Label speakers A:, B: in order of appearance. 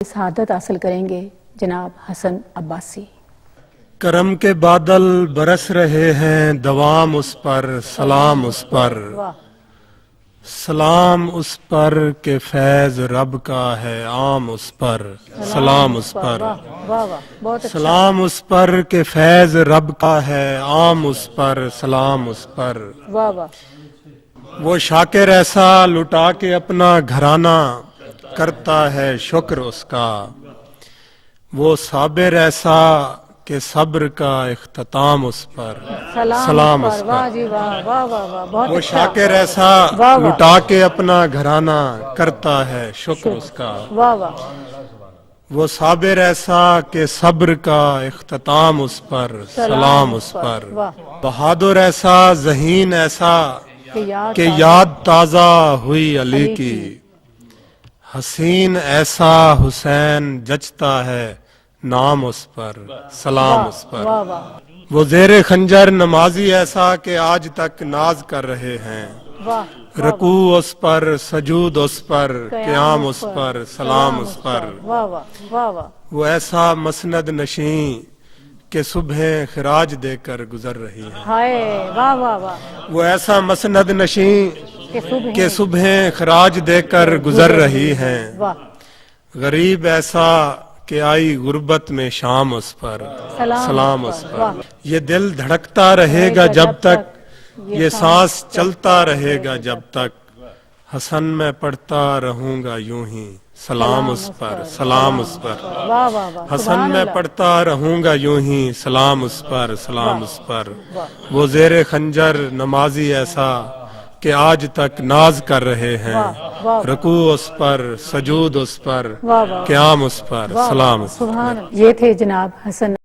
A: शहादत हासिल करेंगे जनाब हसन अब्बासी।
B: करम के बादल बरस रहे हैं, दवाम उस पर, सलाम उस पर, सलाम उस पर के फैज रब का है, आम उस पर, सलाम उस पर, सलाम उस पर के फैज रब का है, आम उस पर, सलाम उस पर। वो शाकिर ऐसा लुटा के अपना घराना, करता है शुक्र उसका। वो साबिर ऐसा के सब्र का इख्तिताम उस पर, सलाम उस पर। वो शाकिर ऐसा लुटा के अपना घराना, करता है शुक्र उसका। वो साबिर ऐसा के सब्र का इख्तिताम उस पर, सलाम उस पर। बहादुर ऐसा, ज़हीन ऐसा के याद ताज़ा हुई अली की। हसीन ऐसा हुसैन जचता है, नाम उस पर, सलाम उस पर। वो ज़ेरे खंजर नमाजी ऐसा के आज तक नाज कर रहे हैं। रकू उस पर, सजूद उस पर, क़याम उस पर, सलाम उस पर। वो ऐसा मसनद नशीं के सुबह खिराज देकर गुजर रही है। वो ऐसा मसनद नशीं के सुबह खराज देकर गुजर रही हैं। गरीब ऐसा कि आई गुर्बत में शाम उस पर, सलाम उस पर। ये दिल धड़कता रहेगा जब तक, ये सांस चलता रहेगा जब तक। हसन में पढ़ता रहूंगा यूं ही, सलाम उस पर, सलाम उस पर। हसन में पढ़ता रहूंगा यूं ही, सलाम उस पर, सलाम उस पर। वो ज़ेरे खंजर नमाजी ऐसा कि आज तक नाज कर रहे हैं। रकू उस पर, सजूद उस पर, क़याम उस पर, सलाम उस पर।
A: ये थे जनाब हसन